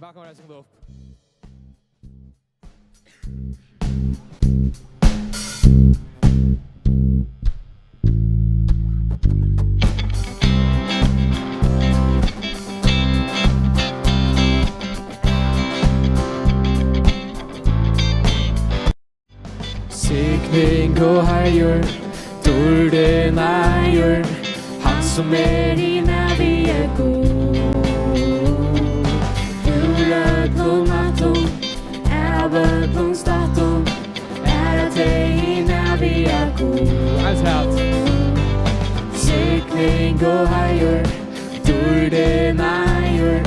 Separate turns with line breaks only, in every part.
Välkommen att gå upp. Sikning och hajor, torden ajor, han som innan vi god. Urödlom naton, ävödlom staton, att dig innan vi god. Allt helt. Sikning och hajor, torden ajor,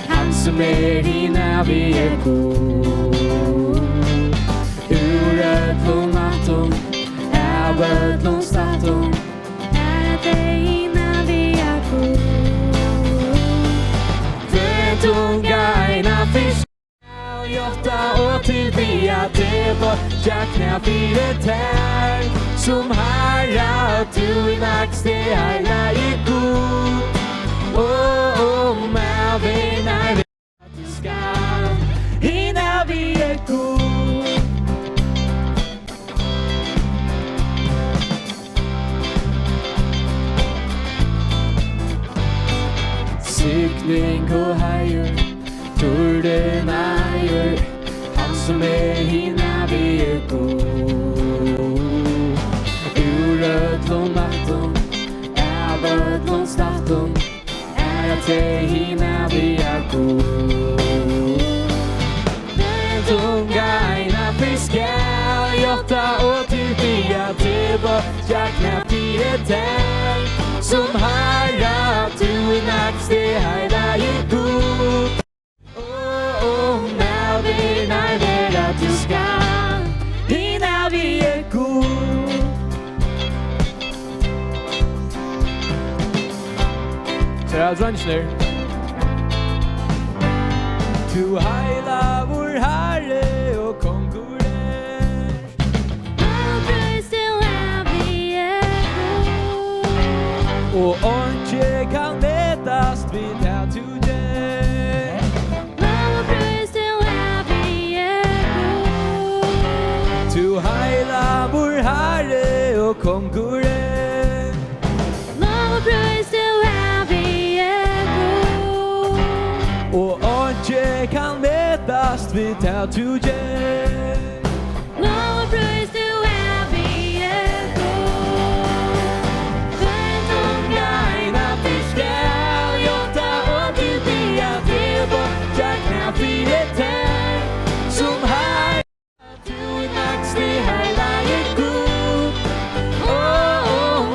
han som innan vi god. Urödlom naton, ävödlom staton, att dig innan vi god. Tunga ena fisk och jotta och till vi att det var jackna fyret här som herra du i nax det här i god och med vi när vi ska innan vi är god. Sikning och hajor, torden ajor, han som innan vi är god. Urödlom naton, ävödlom staton, att dig innan vi är god. Den tunga ena fiska och jotta och till vi att det var jackna fyret här som herra du i nax det här i god. När vi när att du ska innan vi är god. Så jag drar ner. Du heila vår herre och konkurrent. Och orke kan letas vid här today. Love praise till happy to heila vår herre och konkurrent. Love praise till happy och orke kan letas vid här today. Love praise till fyret här som här du i nax det här i god.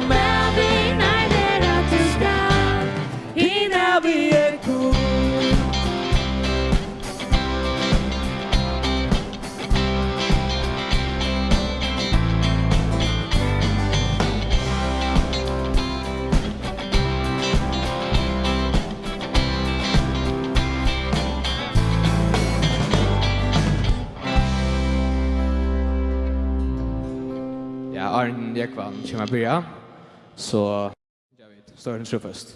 Men vi när att du ska innan vi är god. Arn Ekvall kommer börja. Så jag vet, står den först.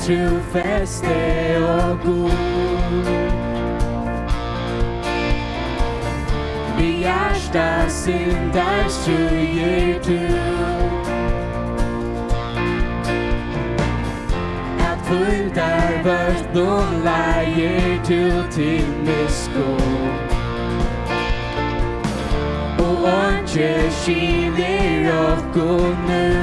True feste och god. Vi hjärsta syndar ströjer du. Att fulltar vart någon läger du till misskog. Och orke skiner och gå nu.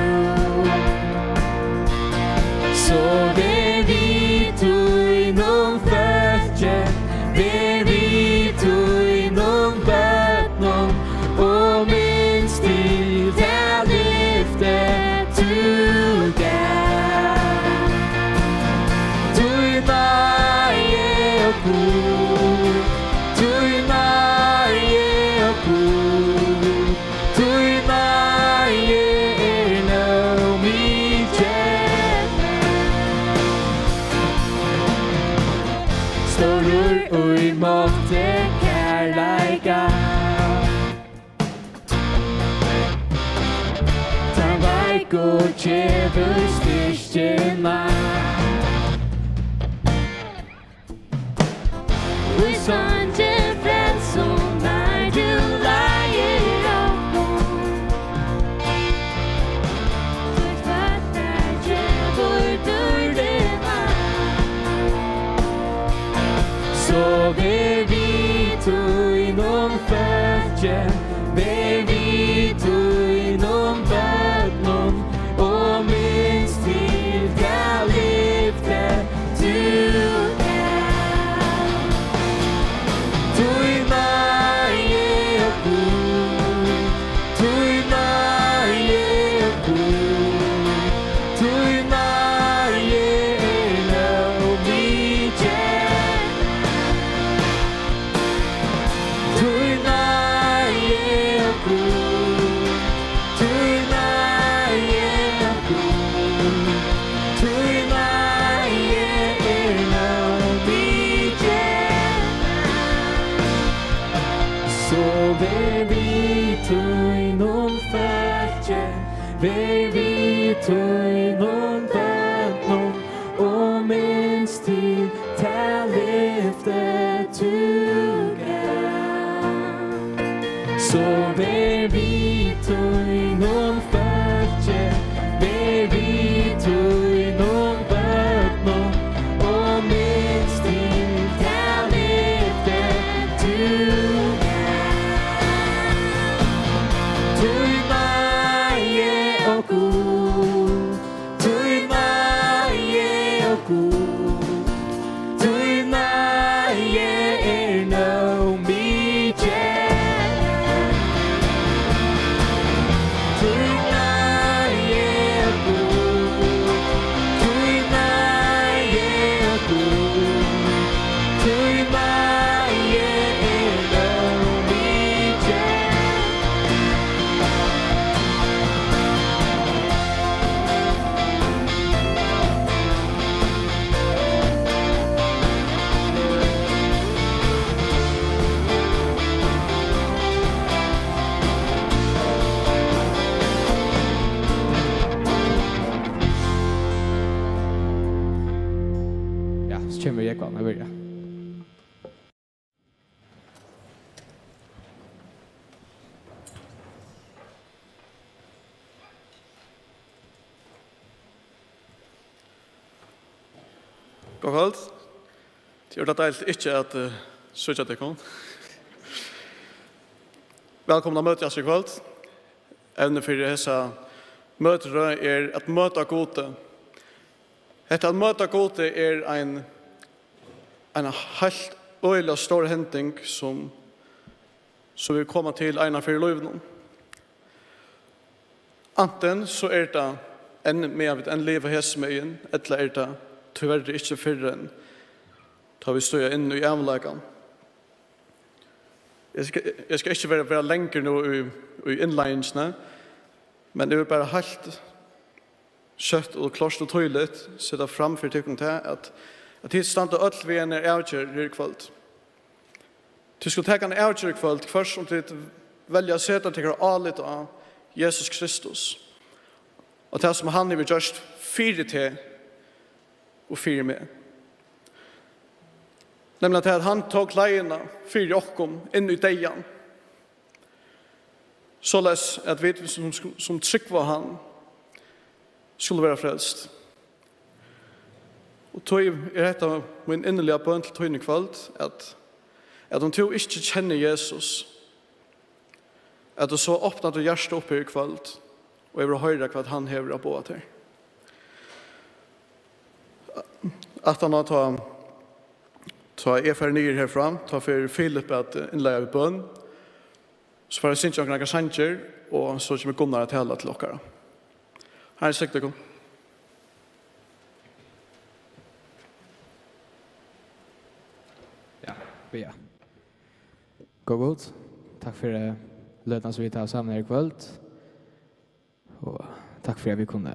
Så vi tog inom fötjen, vi tog inom bötnon och minst till det lyfte tugan. Tog i varje god Sorur ui måte kærleika Ta veik og tjevur styrkjena Ui sonje frelsom nei du leier okkom Du fattar tjevur durdena Så ver vi inom följe Ver vi inom bötnon Och minst till jag lyfte du Ver vi inom bötnon Och minst till ta lyfte tuga Så ver vi inom följe Ver vi inom bötnon Och minst till ta lyfte tuga Kommer jag kvar med börja.
God kveld. Det er deilt ikke at søkja til kom. Velkomna møte oss i kveld. Evne for disse møtere er at møte gode. Dette at møte gode er en helt øyelig stor henting som vil komme til en av fire løyvene. Anten så er det en med en liv av hesmøyen, eller er det tyvärr ikke fyrre enn da vi stod inn i avlagan. Jeg skal ikke være lenger nå i innleggingsene, men det er bare helt kjøtt og klart og tøylig sette fram for tykken til at det stand og alt vi er avgjør i kveld. Du skal ta en avgjør i kveld, først om du velger å sette til å litt av Jesus Kristus. Og det som han har gjort fire til og fire med. Nemlig at han tok leiene fire okkom inn i deian. Således at vi som trygg var han skulle være frelst. Og tog er dette min innerlige bønn til tøyne kveld, at om du ikke kjenner Jesus, at du så åpner du hjertet opp i kveld, og jeg vil høre hva han hever av båda til. At han har ta er nye herfra, ta for Philip at innleie av bønn, så får jeg synes noen sanger, og så kommer Gunnar til alle til dere. Her er sikt dere.
Ja. Gå godt. Takk for løtene som vi tar sammen her i kveld. Og takk for at vi kunne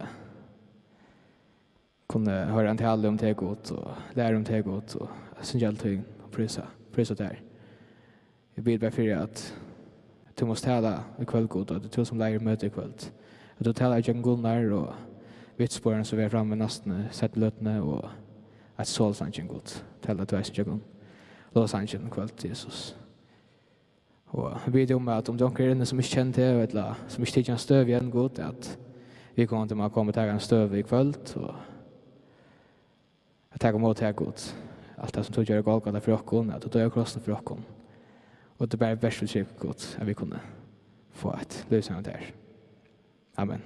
kunde höra en tal om det gott och lära om det gott och syns alltid och prisa där. Jag ber bara för att du måste tala i kväll god och du som lägger möte i kväll. Att du talar i Gunnar och vitspåren så vi är framme nästan sett lötne och att solsanchen god. Tala att du är sin låsanchen kväll till Jesus. Och vi vet om att om de är inne som inte känner det eller som inte tycker en stöv igen god att vi kommer till att komma till en stöv i kväll och att jag emot det god. Allt det som tog göra Golgata för oss, att du dör krossen för oss. Och det bara bäst för god att vi kunde få ett lösning där. Amen.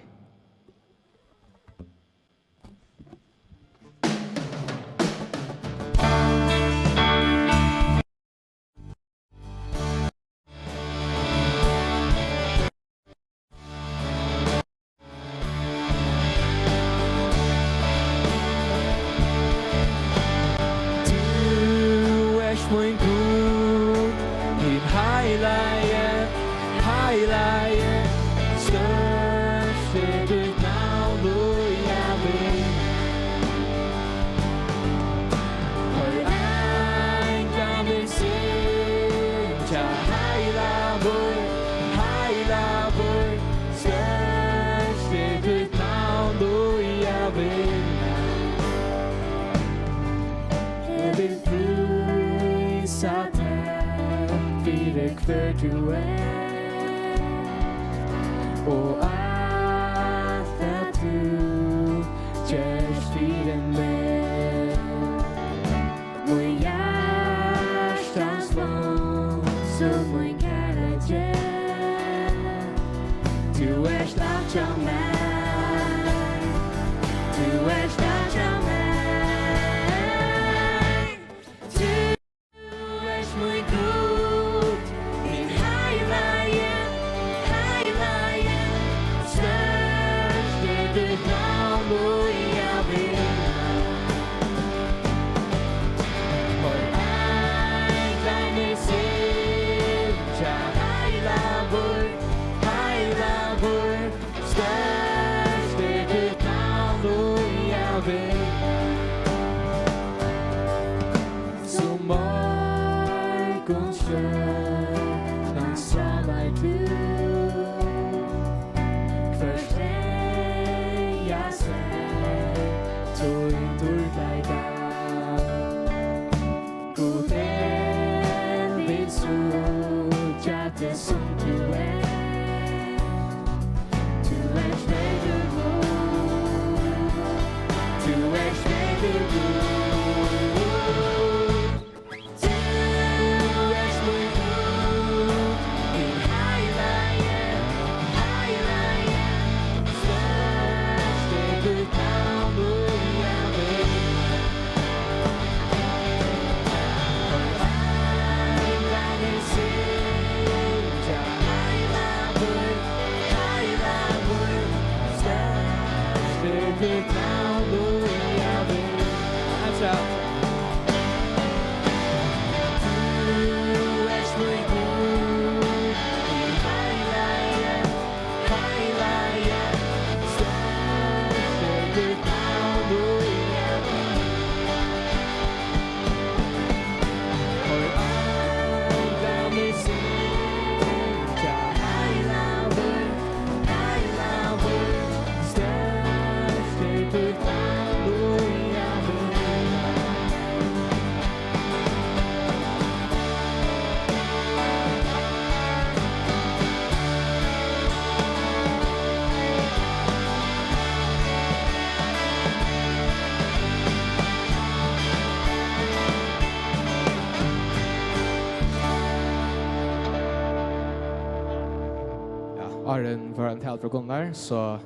Arren för en tal för Gunnar så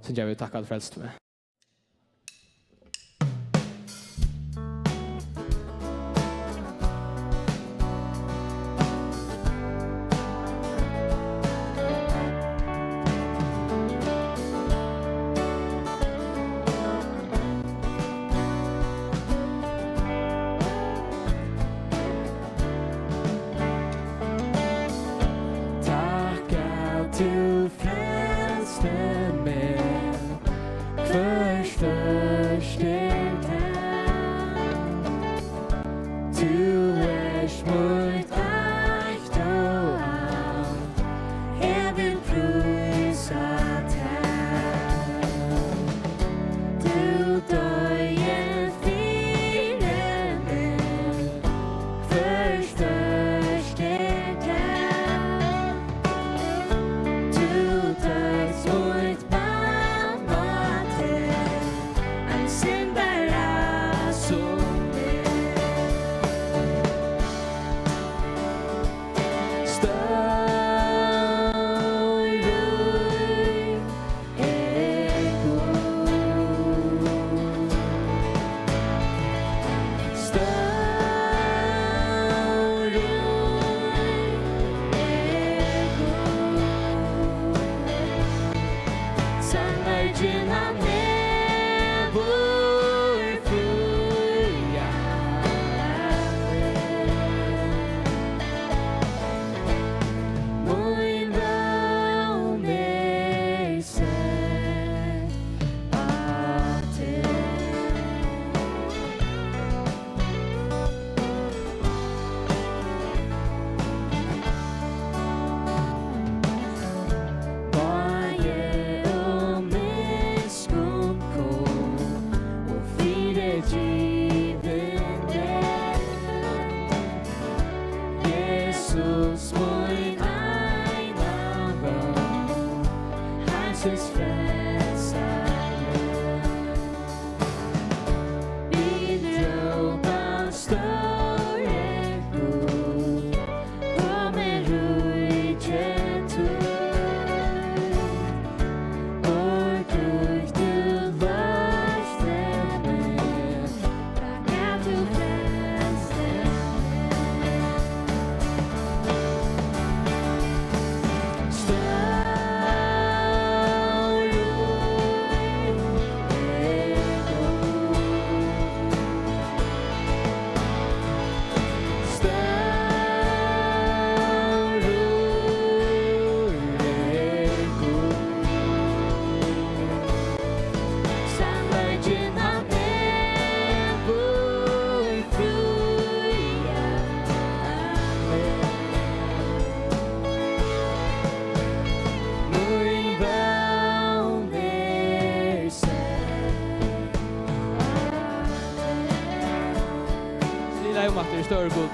syns jag vill tacka all frälst med. vita om att det är större god.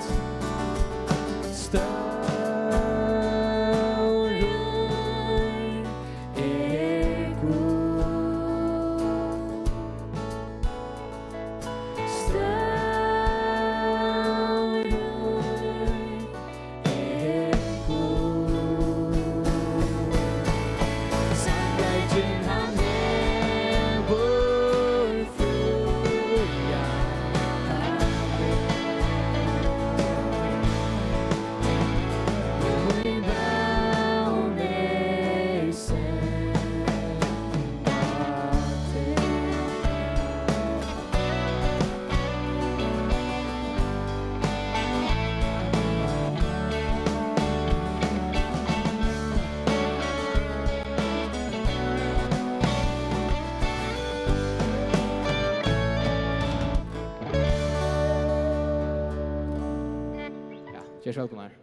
Kjærs velkommen her.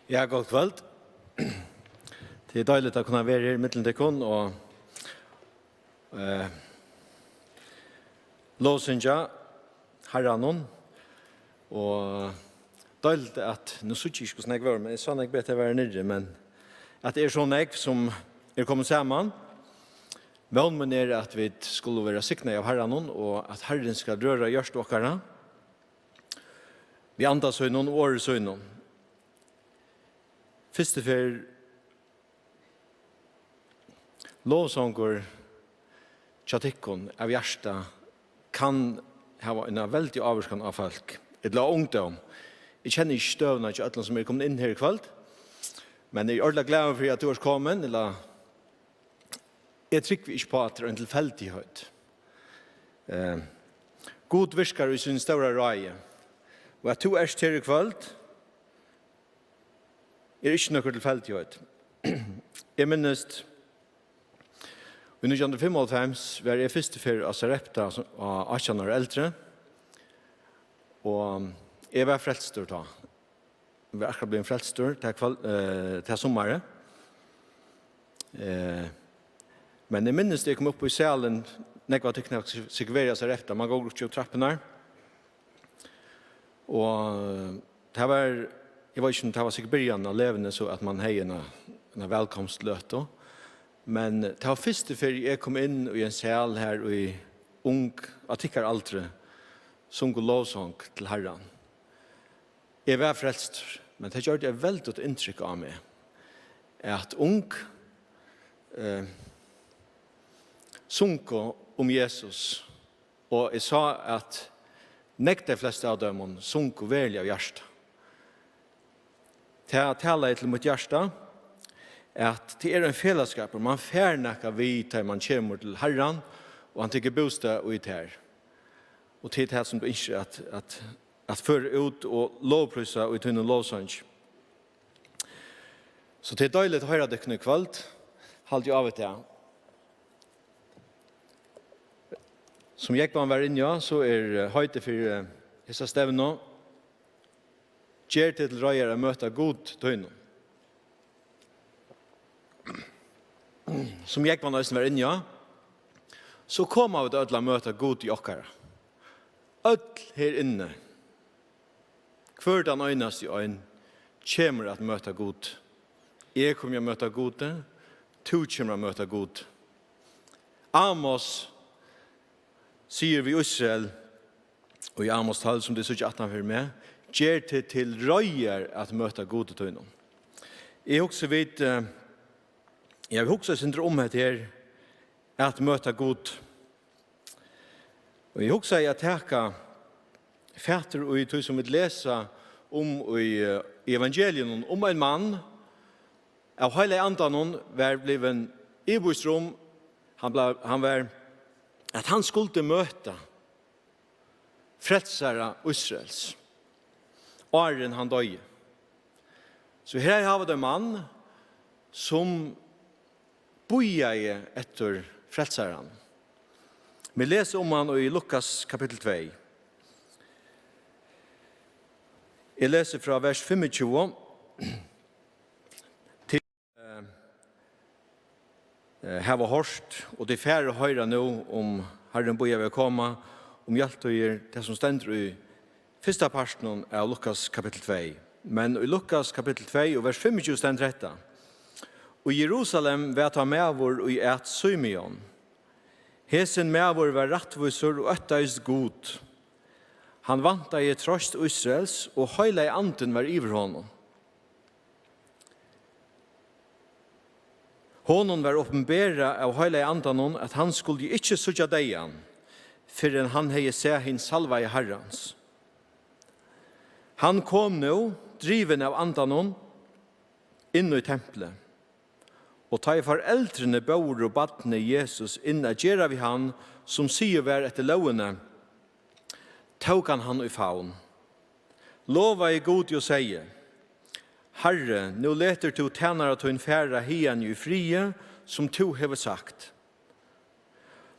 Ja, god kveld. Det er deilig å kunne være her i midten til kun, og låsynja herranon, og deilig at, nå så ikke hvordan jeg var, men jeg sa jeg bedre å være nere, men at det er sånn jeg som er kommet sammen, men er at vi skulle være sikne av herranon, og at herren skal røre gjørst åkere. Vi andas høynon og åres høynon. Første for lovsanger tjatikkon av hjärsta kan ha en veldig avvarskan av folk. Et la ungdom. Jeg kjenner ikke støvna til alle som er kommet inn her i kveld, men jeg er ordentlig glad for at du er kommet, eller jeg trykker ikke på at det er en tilfeldighet. God virker i sin store røye, og at du er her i kveld, er ikke noe tilfeldighet. Jeg minnes, i 1995 var jeg første for å Sarepta av 18 år eldre, og jeg var frelstor da. Jeg var akkurat blitt frelstor til sommeren. Men jeg minnes det jeg kom opp i salen, når jeg var teknisk sikkerveri av Sarepta, man går ikke opp trappene. Og det var, jeg var ikke det var sikkert begynnelsen av levende så at man har en velkomstløt. Men det var første før jeg kom inn i en sal her og i ung, atikkar aldre, sung og lovsang til Herren. Jeg var frelst, men det gjør det veldig inntrykk av meg. At ung sung om Jesus, og jeg sa at nekte de fleste av dem sung og verlig av hjertet. Det talar til mitt hjärsta at det er en fellesskap man färnakar vid til man kommer til Herren og han tycker bostad ut her. Og til det som du ikke at føre ut og lovprysa ut under lovsang. Så det er deilig å høre det i kveld. Halt jeg av et det. Som jeg var inne, så er høyde for disse stevnene gjør til røyere å møte god tøyne. Som jeg var nøysen var inne, så kom av det ødla møte god i okkara. Ødl her inne, hver den øyneste i øyn, kommer at møte god. Jeg kommer å møte god, du kommer å møte god. Amos sier vi Israel, og i Amos tal som det er så 18 for meg, gjør det til røyer at møte gode tøyner. Jeg har også synder om det her, at møte god. Og jeg har også at jeg fatter og tøy som vil lese om i evangelien om en mann, av hele andan var bliven i bostrøm, han var at han skulle møte frelsere Israels. Åren han døde. Så her har vi en mann som bojer etter frelseren. Vi leser om han i Lukas kapitel 2. Jeg leser fra vers 25 til hava hørst, og det færre høyre nå om Herren boja vil komme, om hjelp og gjør det som stender i første parten av Lukas kapitel 2. Men i Lukas kapitel 2 og vers 25 stender dette. Og Jerusalem var ta medvår og et Symeon. Hesen medvår var rettviser og øtteist god. Han vant i trost Israels, og høyla i anden var iver honom. Honom var åpenbæra av høyla i anden at han skulle ikke sutja deian, før han hei se hin salva i herrans. Han kom nå, driven av anden, inn i tempelet. Og ta i foreldrene bor og badne Jesus inn at gjera vi han, som sier vær etter lovene, tog han i faun. Lova i god og seie, Herre, nå leter du tjenere til en færa hien i frie, som du hever sagt.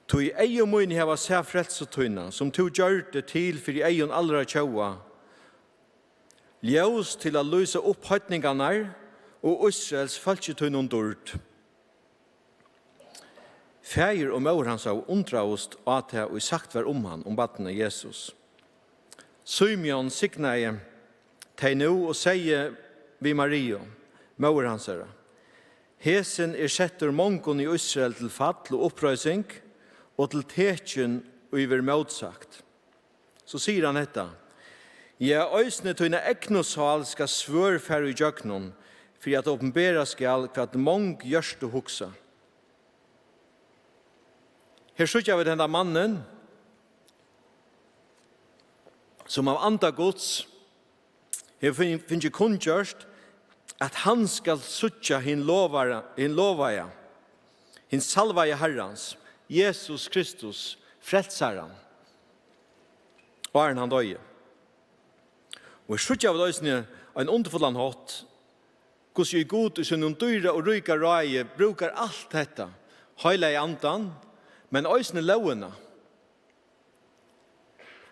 Tu i eion mun heva se frelsetøyna, som tu gjør det til for i eion allra tjaua. Ljøs til å løse opp høytningarna, og Israels falsketøynon dård. Fægir og mor hans av undraost at det og sagt var han, om badne Jesus. Symeon signaie teg nå og sier vi Maria, mor hans herre. Hesen setter mongon i Israel til fall og opprøysing, og til tekjen og iver motsagt. Så sier han dette. Ja, øysene tøyne eknosal skal svørfære i jøknon, for at åpenbæra skal hva at mong gjørst og hoksa. Her sykja vi denne mannen, som av anda gods, her finnes ikke kun gjørst, at han skal sykja hin lovaja, hin salvaja herrans, Jesus Kristus, frelsaran, og han døye. Og her sykja vi døysene en underfullan hatt, hvordan er god i sin dyra og ryka røye, brukar alt dette, høyla i andan, men øysene lovene.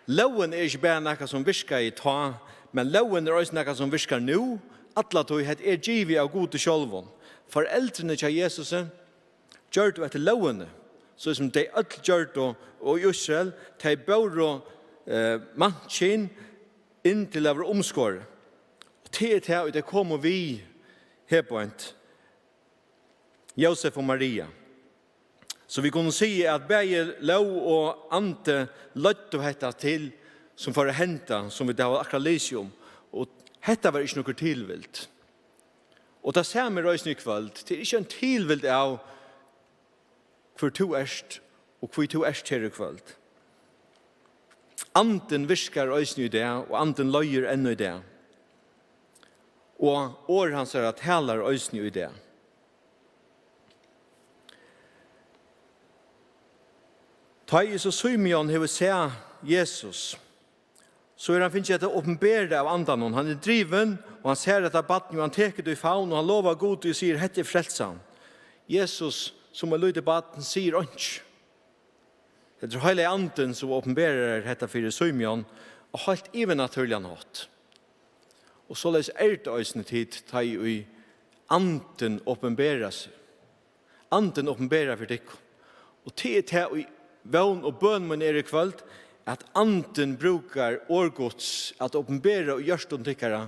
Loven er ikke bare noe som virker i ta, men loven er også noe som virker nå, alle tog er givet av gode sjølven. Foreldrene til Jesus gjør det etter lovene, så som de alle gjør det, og Israel, de bør mannkjen inn til å være omskåret. Og til og det kommer vi her på en Josef og Maria. Så vi kunne si at begge lov og ante løtt og hette til som får hente, som vi da har akkurat lyst om. Og hette var ikke noe tilvilt. Og det samme røysen i kveld, det er ikke en tilvilt av hvor to erst og hvor to erst her i kveld. Anten virker røysen i det, og anten løyer ennå i det. Og år hans at heller røysen i det. Ta Jesus Symeon hever se Jesus, så han finnes etter åpenbære av andan. Han driven, og han ser etter baden, og han teker det i faun, og han lover god, og sier, hette frelsan. Jesus, som er lydig baden, sier ånds. Det er hele anden som åpenbærer hette for Symeon, og helt even naturlig han hatt. Og så les det øysene tid, ta i anden åpenbærer seg. Anden åpenbærer for deg. Og til å vån og bøn med nere i kveld, at anden brukar årgods at åpenbæra og gjørst om tikkara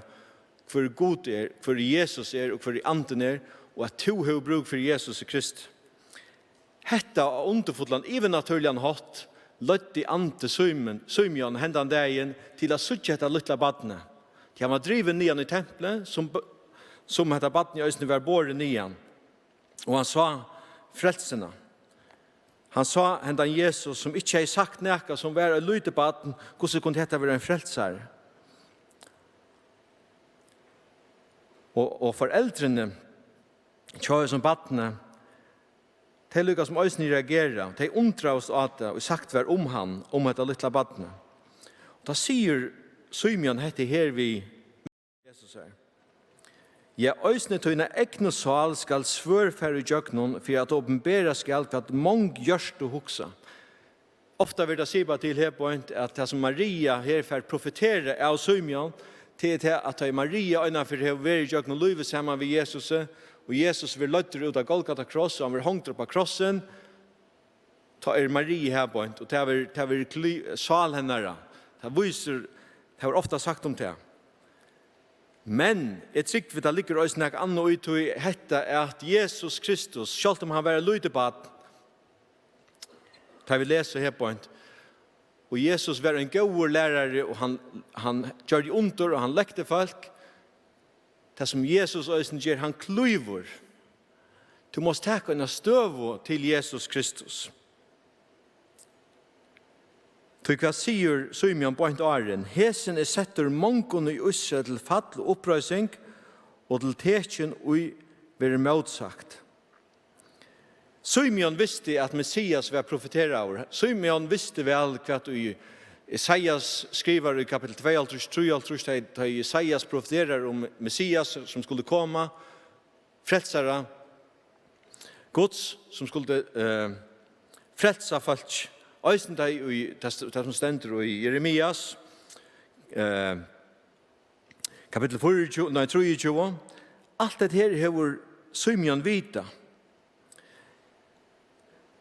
for god for Jesus og for anden og at to har bruk for Jesus Krist. Hetta og underfotland, even naturlig han hatt, løtt i ante Symeon hendan dagen til å suttje etter lytla badne. De var driven nian i tempelet, som hetta badne i øyne var båret nian. Og han sa frelsena. Han sa hendan Jesus, som ikke har sagt nækka, som var en lytebaten, hvordan kunne dette være en frelsar. Og foreldrene, tjøy som batene, de lykkes som øyne reagerer, de undrar oss at det, og sagt var om han, om dette lytla batene. Da sier Symeon hette her vi Jesus her. Ja, øysene tøyne ekne sal skal svørfære i jøknon, for at åpenbæra skal at mong gjørst og hoksa. ofta vill det siba till här point att det som Maria här för profetera av Simeon till att Maria innanför det var jag nu livet samman med Jesus och Jesus vill lätta ut av Golgata kross och han vill hänga på krossen. Ta Maria här point och det var sal hennara. Det har ofta sagt om det. Men ett sikt vid att ligger oss näck anno ut i hetta är att Jesus Kristus, självt om han var lite på att vi läser här på och Jesus var en god lärare och han gjorde under och han läckte folk. Det som Jesus ösen ger, han klyver. Du måste ta en stöv till Jesus Kristus. Tog vad säger Simeon på en åren, hesen setter mångon i usse til fall og opprøysing, og til tekjen ui være motsagt. Simeon visste at Messias var profetera av. Simeon visste vel hva Isaias skriver i kapitel 2, 3, da Isaias profeterar om Messias som skulle komma, frelsare, Guds som skulle frelsa folk. Eisen det som stender i Jeremias, kapitel 23, alt det her hever Simeon vita.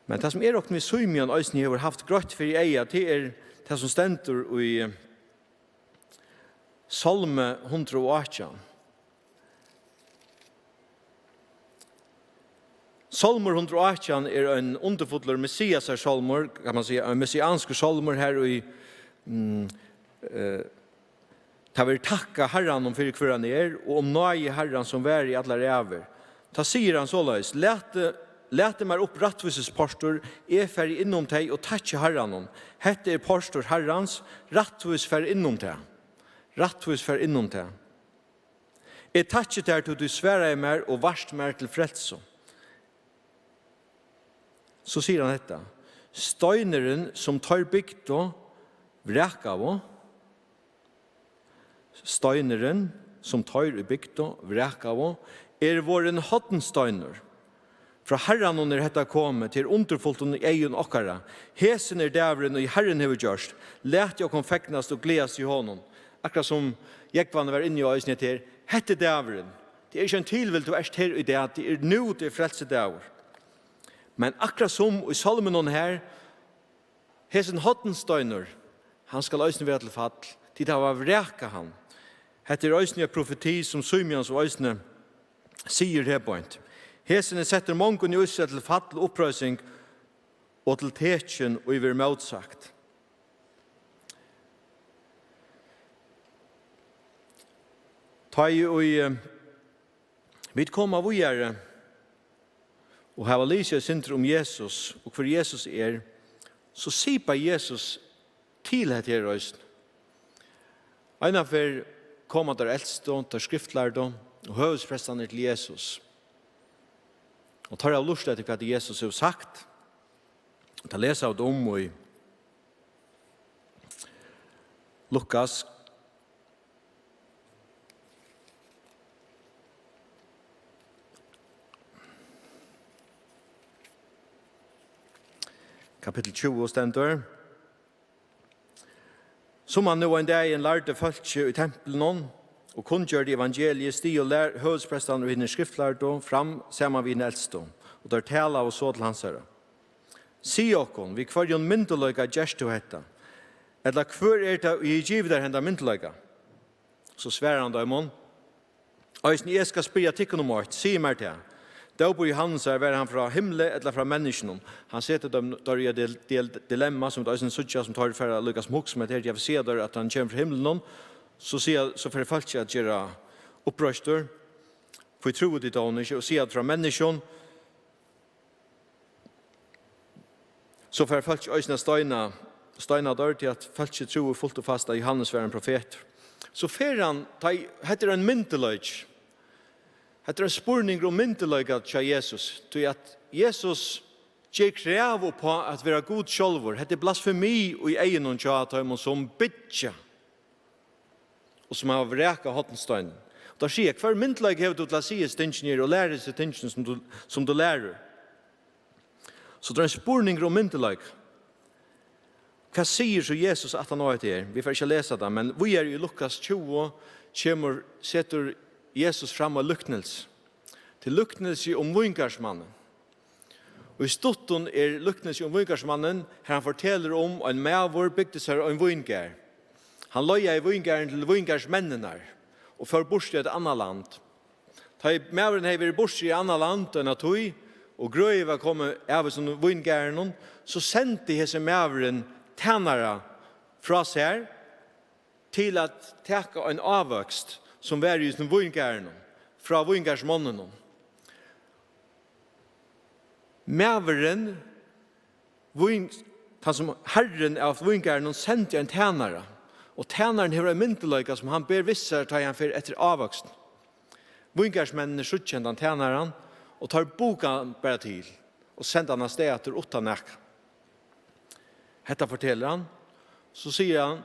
Men det som også med Simeon eisen hever haft grøtt for i eia, det det som stender i Salme 118. Salmer 118 en underfotler Messias salmer, kan man säga, en messiansk salmer här i ta vill tacka Herran om för han och om nöje Herran som vär i alla räver. Ta säger han således, lät mig upp rättvises pastor, fär inom dig och tacka Herran om. Hette pastor Herrans, rättvis fär inom dig. Rättvis fär inom dig. Tacka där till du svärar mig och varst mig till frälso. Så sier han detta. Steineren som tar bygd og vrek av. Steineren som tar bygd og vrek av vår en hoddensteiner. Fra Herren under detta komme til underfullt under egen okkara. Hesen dævren og i Herren hever gjørst. Læt jeg kom feknast og gledes i hånden. Akkurat som Jekvann var inne i øyne til. Hette dævren. Det ikke en tilvilt du erst her i det. Det nå det frelse dæver. Men akkurat som i salmen her, hesen hoddensteiner, han skal øyne være til fall, til det var vreka han. Hette øyne profeti som Simeons og øyne sier her på en. Hesen setter mongen i øyne til fall, opprøysing, og til tekjen og i vir motsagt. Ta i vi kommer av å gjøre, og har lyst synder om Jesus, og for Jesus så sier Jesus til dette her røysen. En av for kommer der eldste, der skriftlærde, og høvesprestene til Jesus. Og tar av lyst til hva Jesus har sagt. Ta lese av det om i Lukas Kapitel 20 stendur. Som han nå en dag lærte folk i tempelen og kunngjørte evangeliet sti og høvdsprestene og hinne skriftlærte fram sammen vi eldste. Og der tala og så til hans herre. Si okkon, vi kvar jo en myndeløyga gjerst og hetta. Eller hver det og jeg giver der henda myndeløyga. Så sværer han da i mån. Og jeg skal spyrja tikkun om året, si meg til. Da bor Johannes var han fra himle eller fra menneskene. Han setter dem der i et dilemma som det er en suttja som tar for å lykkes moks med det. Jeg vil se der at han kommer fra himmelen. Så får folk ikke at gjøre opprøster. For jeg tror det da ikke. Og sier at fra menneskene så får folk ikke støyne der til at folk ikke tror fullt og fast at Johannes var en profet. Så får han, heter en myndeløyg. Det en spurning om myndeløyga til Jesus. Til at Jesus gjør krev på at være god sjølver. Det blasfemi og i egen og tjata som bytja. Og som har vreka hottensteinen. Da sier jeg, hver myndeløyga hever du til å si stingenier og lære seg stingenier som du lærer. Så det en spurning om myndeløyga. Hva sier så Jesus at han har det? Vi får ikke lese det, men vi i Lukas 20 setter Jesus fram av lyknelse. Til lyknelse om vingarsmannen. Og i stutten lyknelse om vingarsmannen, her han forteller om en mævor bygde seg en vingar. Han løya i vingaren til vingarsmennene og for bort i et annet land. Da mævoren har vært bort i et annet land enn at høy, og grøy var kommet av som vingaren, så sendte hese mævoren tjänare fra seg til at teka en avvøkst som var i vingaren fra vingarsmannen. Mæveren, han som herren av vingaren, sendte en tjänare. Og tjänaren har en myndeløyga som han ber visser til han for etter avvoksen. Vingarsmennene skjøtter den tjänaren og tar boka bare til og sender han av sted etter utan nekka. Hetta forteller han, så sier han,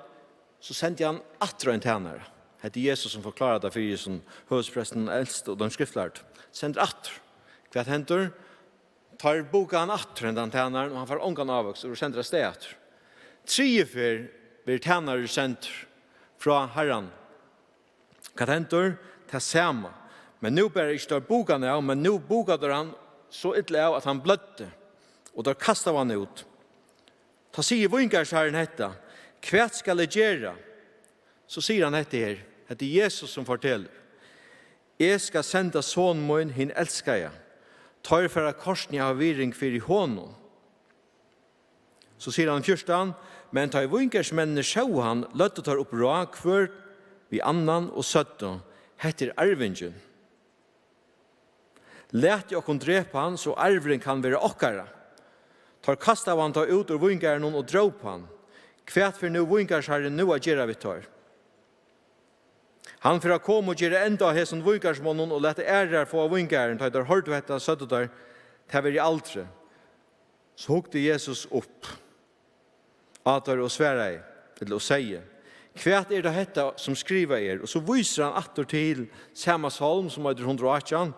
så sendte han atra en tjänare. Hette Jesus som forklarer det for som høvdspresten eldst og de skriftlærte. Sender atra. Hva henter? Tar boka han atra den tjänaren og han får ångan avvoks og sender av sted etter. Trefer blir tjänare sendt fra herran. Hva henter? Det samme. Men nu ber ikke der boka av, men nu boka der han så ytterlig av at han blødde. Og der kastet han ut. Ta sier vingarsherren hetta, hva skal jeg gjøre? Så sier han hette her, det er Jesus som forteller. Jeg skal sende son min, hin elsker jeg. Tar for at korsen jeg har viring for i hånden. Så sier han fyrstan, men tar vingarsmennene sjå han, løtte tar opp rak hver vi annan og søtte, heter arvingen. Lät jag kon drepa han, så arvring kan være okkara. Tar kasta av han ta ut ur vingaren og drop han. Kvært for nu vingarsherren nu a gjerra vi tar. Han for å komme og gjøre enda hesen vingarsmånen og lette ærer få av vingaren, tar der hørt vetta, søtte der, til vi aldre. Så hukte Jesus opp, atar og svære til å sige, kvært det hetta som skriver og så viser han atter til Samasholm, som er 118,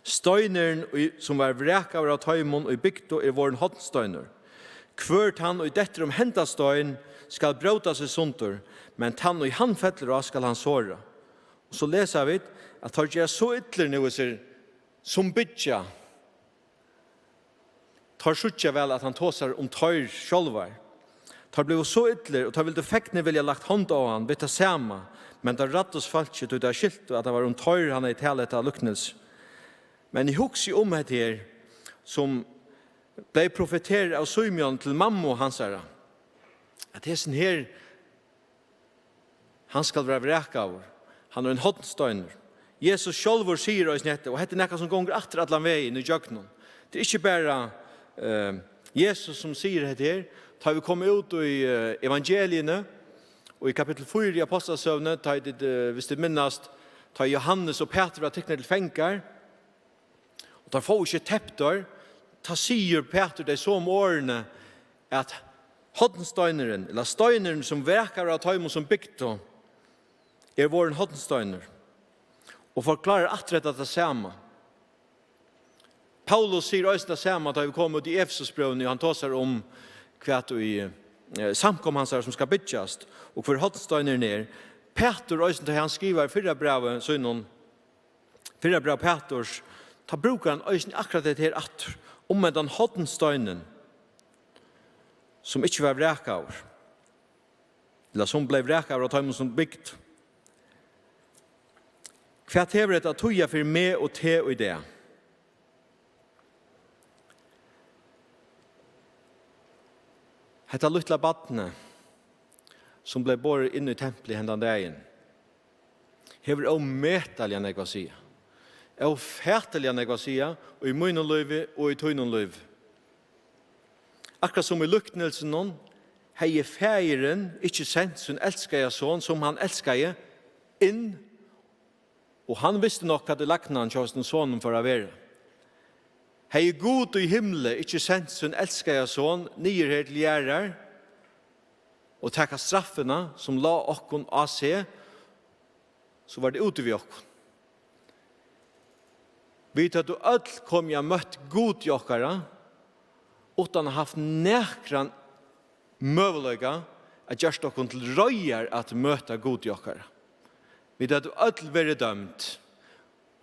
Støyneren som var vreka av tøymon og bygd er våren hotstøyner. Kvørt han og detter om hendastøyn skal bråta seg sunter, men tann og handfettler av skal han såra. Og så leser vi at tar gjør så ytler nu som bytja. Tar skjutja vel at han tåsar om tøyr sjolvar. Tar blev så ytler og tar vil det fekkne vilja lagt hånd av han, bytta sama, men tar rattos falskje til det skilt at det var om tøyr han er i talet av luknelse. Men jeg husker om det her, som ble profeteret av Simeon til mamma hans herre, at det er sånn her, han skal være vrek av, han er en hodstøyner. Jesus selv sier oss nette, og dette er noe som gonger atter alle veien i jøkkenen. Det er ikke bare Jesus som sier det her, da vi kommer ut i evangeliene, og i kapittel 4 i Apostelsøvne, hvis det minnast, da Johannes og Peter var teknet til fengar, og da får ikke teppter, da sier Peter det så om årene at hoddenstøyneren, eller støyneren som verkar av tøymon som bygd, er våren hoddenstøyner. Og forklarer atrett at det samme. Paulus sier også det samme da vi kommer ut i Efesusbrevene, og han tåser om hva i samkom hans som skal byggjast, og hvor hoddenstøyneren er. Peter også da han skriver fyrre brevet, så er noen fyrre brev Peters, ta brukar han øysen akkurat det her at om med den hoddenstøynen som ikke var vreka av eller som ble vreka av tøymen som bygd. Hva hever det at tøya for meg og te og det? Hetta luttla badne som ble båret inn i tempelet hendan dagen hever å metalja nek å sige. Og fætelig han jeg var sige, og i munnen løyve og i tøynen løyve. Akkurat som i luknelsen noen, hei færen ikke sendt sin elskede son som han elskede inn, og han visste nok at det lakna han kjøsten sonen for å være. Hei god i himmelen ikke sendt sin elskede son nye her til gjerrer, og takka straffene som la okkon av seg, så var det ute ved okkon. Vi tar du öll kom jag mött god jokkara utan att ha haft nekran möjliga att just och till röjar att möta god jockare. Vi det öll vara dömt.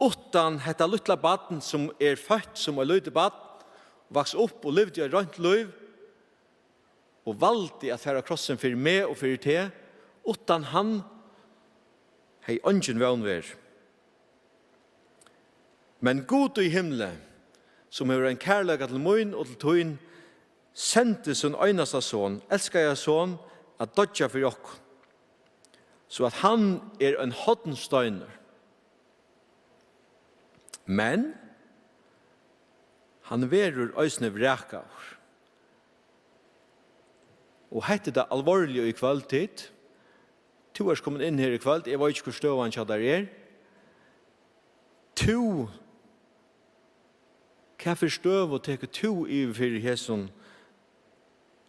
Utan detta lilla barn som fött som lite barn, vaks upp och levde i rönt liv och valde att färra krossen för mig och för te, utan han hei ungen vannvær. Men god i himlen, som har en kærlighet til mun og til tøyn, sendte sin øyneste son, elsker jeg son, at dødja for jokk. Så at han en hoddenstøyner. Men han verur øysne vrekaur. Og hette det alvorlig i kvalitet. To er kommet inn her i kveld. Jeg vet ikke hvor støv han kjadder To. Hva for støv og teker to i for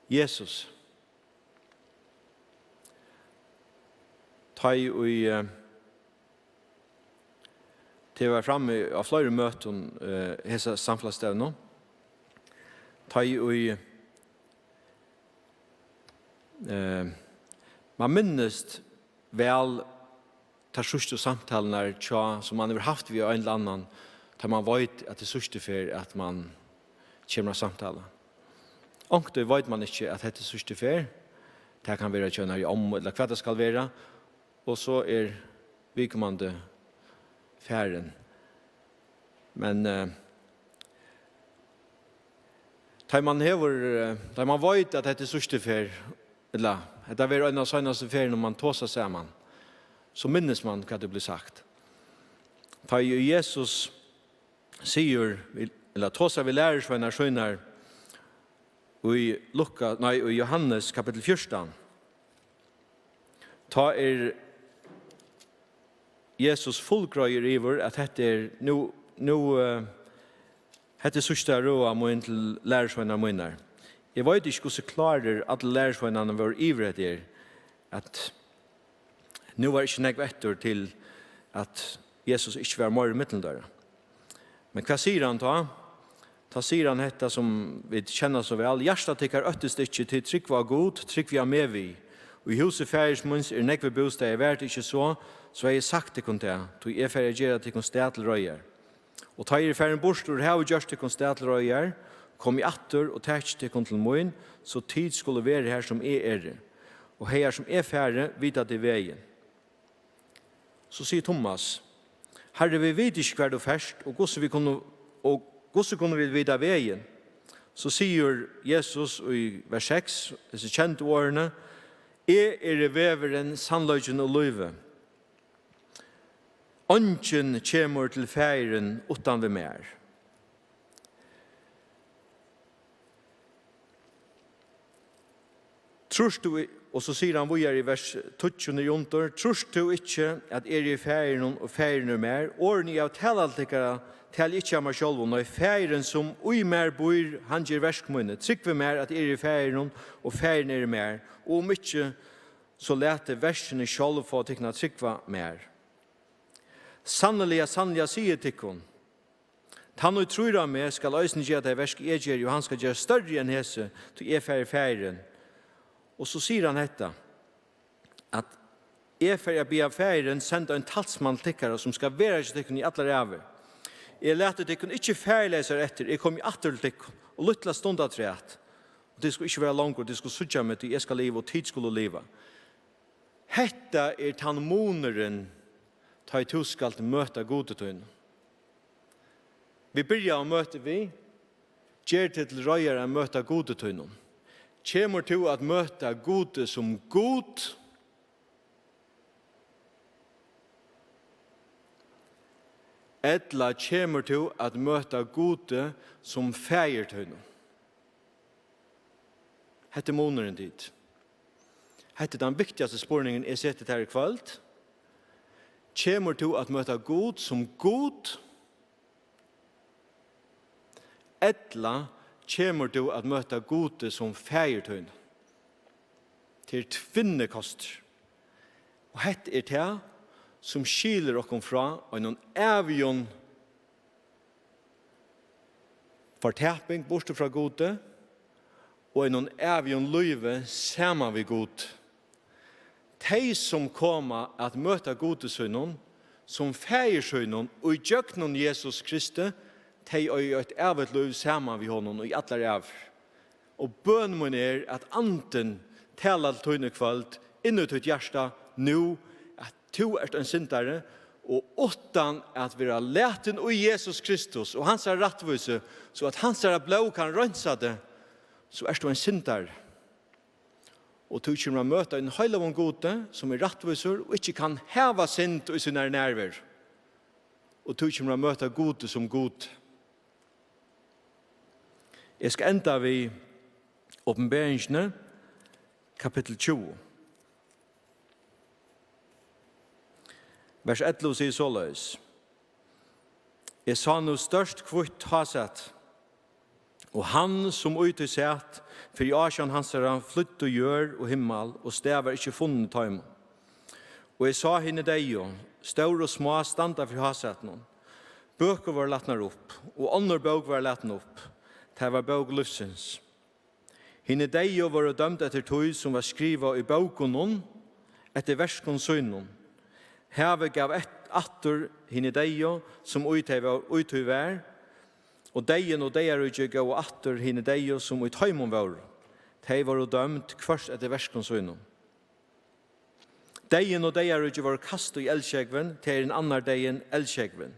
Jesus? Ta i til å være fremme av flere møter hese samfunnsstevene. Ta i man minnes vel tar sørste samtalen som man har haft ved en eller annen, tar man vet at det sørste for at man kommer av samtalen. Og det vet man ikke at det sørste for, det kan være kjønner i om, eller hva det skal være, og så vedkommende færen. Men tar man vet at det sørste for, eller det er en av sønnaste ferien når man tåser sammen, så minnes man hva det blir sagt. Da Jesus sier, eller tåser vi lærersvenner skjønner, i Johannes kapittel 14, ta Jesus fullgrøyer iver at dette dette sørste råa må til lærersvenner munner. Jeg vet ikke hvordan klarer at lærersvennerne var ivret der, at nå var ikke nekve etter til at Jesus ikke var mer i midteldøra. Men hva sier han da? Da sier han dette som vi kjenner så vel. Hjertet tykker øttest ikke til trygg var god, trygg vi er med vi. Og i huset færesmunds nekve bostad er vært ikke så har jeg sagt til kun det, tog jeg færre gjøre til kun sted til røyer. Og ta færen bostor, her og gjørst til kun sted til røyer, kom i atter og tært til kun til moin, så tid skulle være her som og her som færre vita til veien. Så sier Thomas, Herre, vi vet ikke hver du først, og hvordan kunne vi vite veien? Så sier Jesus i vers 6, disse kjente årene, veveren, sannløgjen og løyve. Ånden kommer til feiren utan vi mer. Trust du, og så sier han i vers 20 junter, trust du ikke at i feiren og feiren mer, årene av talaltikere tal ikke av meg selv, og feiren som ui mer bor, han gjør verskmunne. Trykk vi mer at i feiren og feiren mer, og om ikke så lete versene selv få tykkene trykk vi mer. Sannelig sier tykkene, han og tror av meg skal øyne gjøre det versk jeg gjør, og han skal gjøre større enn hese til feiren. Og så sier han dette, at jeg be av feiren sender en talsmann tykkere som skal være ikke tykkene i alle ræver. Jeg lærte tykkene ikke feirleser etter, jeg kom i atter til tykkene, og lytte stund av treet. Og det skulle ikke være langt, det skulle sutja med til jeg skal leve, og tid skulle leve. Hetta tannmoneren ta i to skal møte gode tøyne. Vi begynner å møte vi, gjør til røyere å møte gode tøyne. Kjemur til at møte gode som god, etla kjemur til at møte gode som feir tøyne. Hette måneden dit. Hette den viktigaste spårningen jeg setter her i kveld. Kjemur til at møte god som god, etla kjemur du at møta gode som feirtøyne til tvinnekoster. Og hette det som skiler okkom fra og noen avion forteping bort fra gode og en evig løyve sammen vi god. De som kommer at møte gode sønnen, som feir sønnen, og i djøknen Jesus Kristi, de er et evig løyve sammen vi honom, og i alle ev. Og bønnen min at anden taler til tøyne kveld, inne til hjärsta, nu, at du en syndare, og utan at vi har leten i Jesus Kristus, og hans rattvise, så at hans blå kan rensa det, så du en syndare. Og du kommer å møte en høyla von gode, som rattviser, og ikke kan heva synd i sine nerver. Og du kommer å møte gode som god. Jeg skal enda ved åpenberingsene, kapittel 20. Vers 11 sier såleis. Jeg sa nå størst kvitt hasett, og han som ute sett, for i Asjan hans flytt og gjør og himmel, og stever ikke funnet tøym. Og jeg sa henne deg jo, stør og små standa for hasetten. Bøker var latnar opp, og andre bøk var latnar opp. Det var bøk livsens. Henne deg jo var dømt etter tøy som var skriva i bøkene, etter verskene sønnen. Heve gav atter henne deg jo, som uttøy var, og deien og deir ikke gav atter henne deg jo, som uttøymon var. De var dømt først etter verskene sønnen. Deien og deir ikke var kastet i eldsjegven, til en annar deien eldsjegven.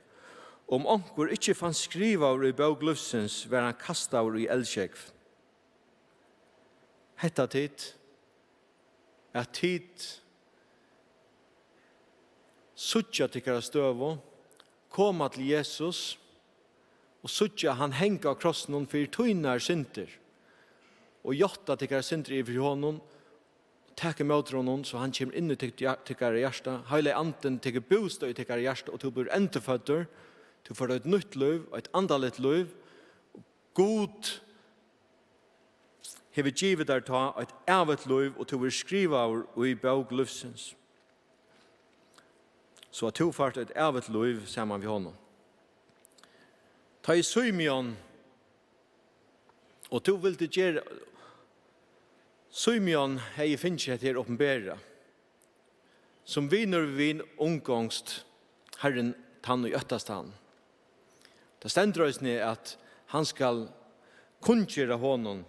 Om onkur ikke fann skriva i bøglufsens, var han kastet i eldsjegven. Hetta tid er tid suttja tikkara støvo, koma til Jesus, og suttja han henga av krossen for tøynar synder, og jotta tikkara synder i for honom, takke mot honom, så han kommer inn i tikkara hjärsta, heile anden tikkara bostad i tikkara hjärsta, og du blir enteføtter, du får et nytt liv, og et andaligt liv, god hever givet der ta et evet liv, og du vil skriva av i bøg livsens. Så at du får et evet liv sammen med honom. Ta i Symeon, og du vil det gjøre, Symeon hei finnes etter åpenbæra, som vinner vin omgångst Herren tann og øttastan. Det stender oss ned at han skal kunngjøre honom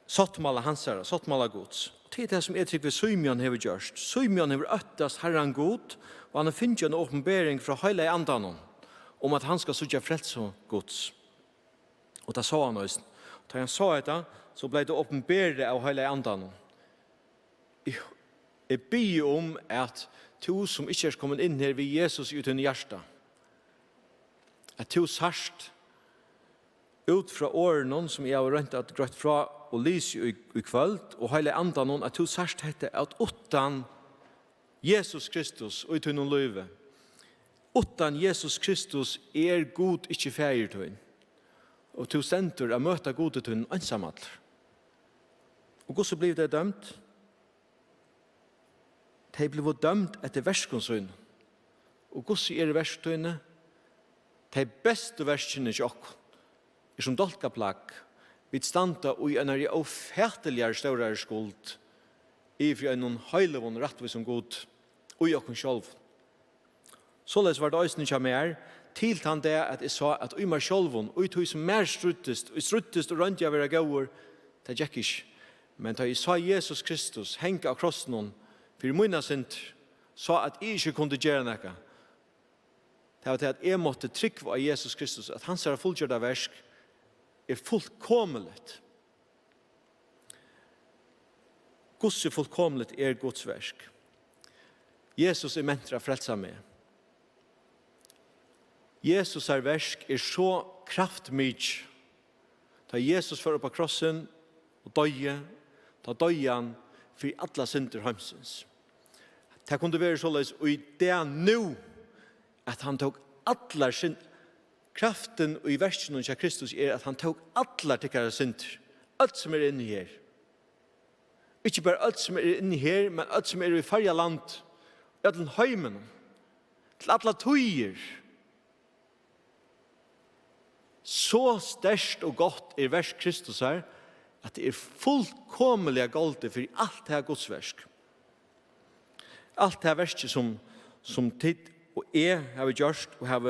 sottmala hansara, sottmala gods. Det er det som jeg tykker Symeon hever gjørst. Symeon hever øttast Herren god, og han finner en åpenbæring fra heile andanon, om at han skal sutja frelse gods. Og da sa han også, da han sa dette, så ble det åpenbæret av heile andanon. Jeg byr om at to som ikke er kommet inn her ved Jesus ut i hjärsta, at to sarst ut fra årene som jeg har rønt at grøtt fra og lyse i kveld, og heile andanon, at to sarst hette at utan Jesus Kristus ut i noen løyve, utan Jesus Kristus er god ikke feiertøyen, og to senter å møte gode tøyen ensamall. Og hvordan blir det dømt? De ble dømt etter verskonsøyne. Og hvordan er verskonsøyne? De beste verskene ikke okkur. Er som dolkaplagg. Vi standa og en er ofæteligere større skuld i for en høylevån rettvis som god og i okkur sjálf. Således var det også ikke mer til han det at jeg sa at i meg sjálfun og i tog som mer struttest og rønt jeg være gauur det gikk ikke. Men da jeg sa Jesus Kristus henga av krossen for munna sint sa at jeg ikke kunne gjøre noe. Det var til at jeg måtte trykke av Jesus Kristus at hans fullgjørda versk er fullkomligt. Guds fullkomligt er Guds versk. Jesus er mentra frelsa med. Jesus versk er så kraftmyk. Da Jesus fører på krossen og døye, da døye han for alla synder heimsens. Det kunne være såleis, og i det nu, at han tok alla synder, kraften og i versen av Kristus er at han tok alla tikkara synder, alt som er inne her. Ikke bare alt som er inne her, men alt som er i farja land, i allen heimen, til alla tøyer. Så størst og godt vers Kristus her, at det fullkomlig goldet for alt det her godsversk. Alt det her verset som tid og har vi gjort, og har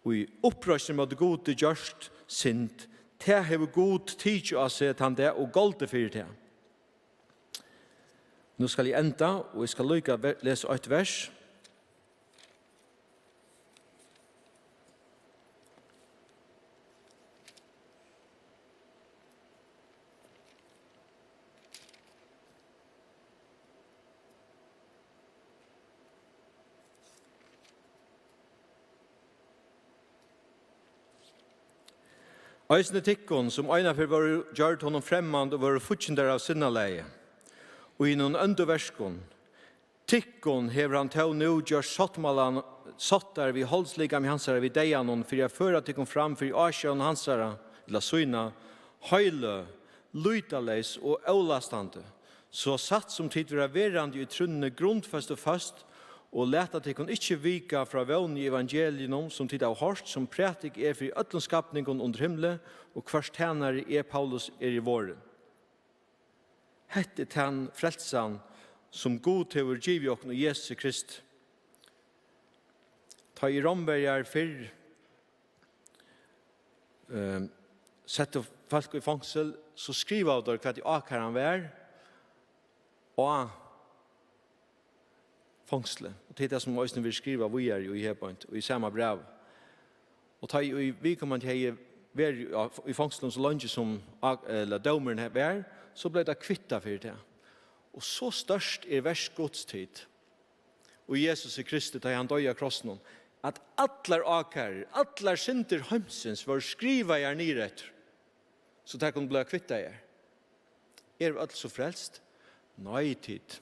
vi opprøsning mot gode gjort sint, det har vi god tid å se til det, og goldet for det. Nå skal jeg enda, og jeg skal lykke å lese et vers. Eisne tikkon som eina for var gjørt honom fremmand og var futjender av sinna leie. Og i noen øndoverskon, tikkon hever han til nå gjør sottmalan sottar vi holdsliga med hansara vi deianon for jeg fører tikkon fram for asjon hansara, la suina, høyle, lydaleis og aulastande, så satt som tid vera verande i trunne grundfast og fast, og leta tikkon ikkje vika fra vevn i evangelium som tid av hårst, som prætik for i ötlun skapningen under himle, og hver tænare Paulus i våren. Hette tæn frelsan som god til vår giv og Jesus Krist. Ta i rombergar fyrr, sette folk i fangsel, så skriva av der hva de akaran vær, og fangsle. Og det det som Øystein vil skriva vi jo i Hebant, og i samme brev. Og ta vi kommer til å i fangselen så langt som domeren vær, så ble det kvitta for det. Og så størst vers godstid, og Jesus Kristus, da han døde av krossen, at allar akar, allar synder heimsens var skriva i nyret, så det kunne bli kvitta i. Vi altså frelst? Nei, tid.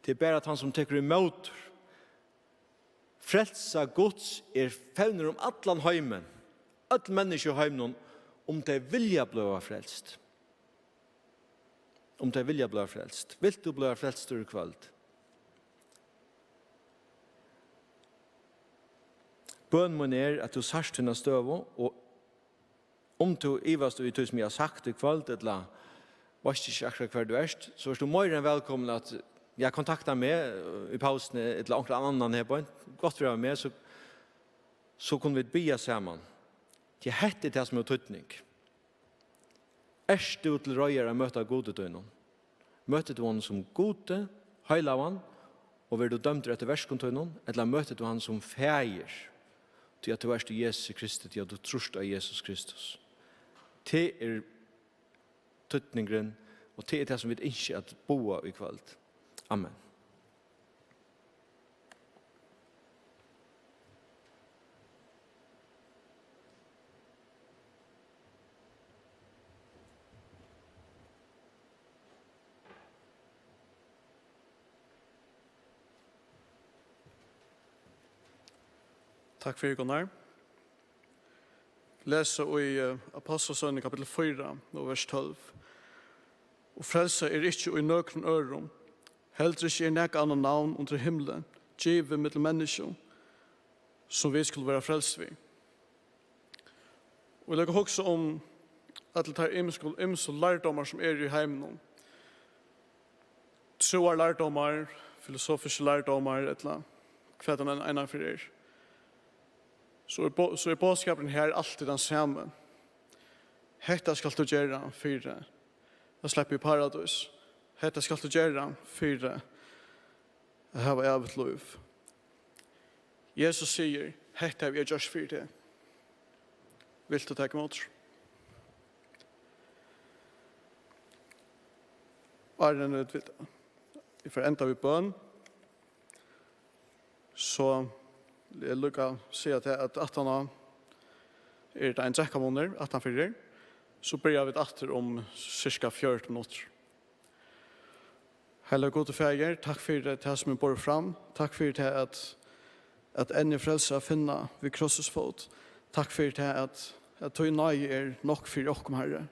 Det bare at han som teker imot frelsa Guds fevner om allan heimen, all mennesker heimen, om de vilja bli frelst. Om de vilja bli frelst. Vil du bli frelst ur kveld? Bøn må at du sørst henne støv, og om du ivast ut som jeg har sagt i kveld, eller varst ikke akkurat hver du erst, så er du mer enn velkommen at jeg kontakter meg i pausen eller noen annen her på en. Godt for å være med, så kunne vi bya sammen. Det hette det som er tøytning. Erst du til røyere møte gode døgnet. Møter du han som gode, høyla han, og vil du dømt etter verskontøgnet, eller møter du han som feier til at du er til Jesus Kristus, til at du trøst av Jesus Kristus. Det tøytningen, og det det som vi ikke at boa i kveld. Amen.
Takk for Gunnar. Leser i Apostelsønnen kapittel 4, vers 12. Og frelse ikke i nøkron øron, heller ikke nek annan navn under himmelen, givet mittel mennesker, som vi skulle være frelst ved. Og jeg legger også om at det er imse lærdommer som i heimen. Troar lærdommer, filosofiske lærdommer, eller hva den ene for Så påskapen her alltid den samme. Hetta skal du gjøre fire. Jeg slipper i paradis. Hetta skal du gjøre fire. Jeg har evigt liv. Jesus sier, hetta vi gjørs fire. Vil du ta imot? Arne utvitt. Vi får enda vi bøn. Så jeg lukker å si at han det en trekkamåner, at han fyrer, så blir vi etter om cirka 40 minutter. Heller gode feger, takk for det som vi bor fram. Takk for det at enn frelse å finne ved krossets fot. Takk for det at du nøye nok for dere, Herre.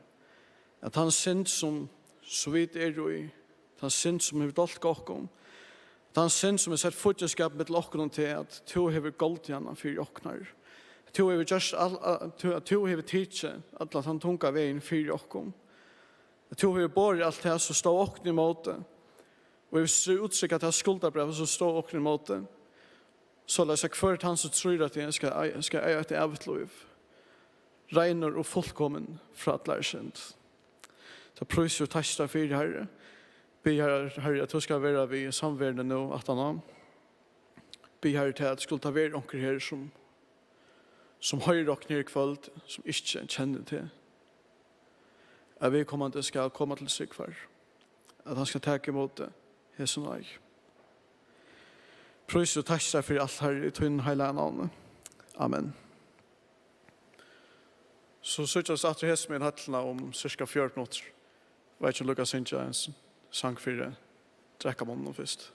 At han synd som så vidt i, han synd som vi dalt dere, han synd som er sett fotjeskap med lokken til at to hever gold igjen for jokknar. Tu har just tu har teacher alla han tunga vägen för oss. Tu har bor allt det så står och i mode. Och vi ser utsikt att skuldabrev så står och i mode. Så låt sig för han så tror att jag ska äga ett evigt liv. Reiner och fullkommen för att lära sig. Så pröjs och testa för Herre. Be Herre att du ska vara vid samverden nu att han be Herre till att skulle ta vara onker här som höjer och ner kvöld som inte känner till. Att vi kommande ska komma till sig kvar. Att han ska ta emot det. Jesu nöj. Prøys og takk for alt her i tøyne hele navnet. Amen. Så sitter vi at hese med hattene om cirka 14 minutter. Vet ikke om Lukas Sintja en sang for det. Drekka måneden først.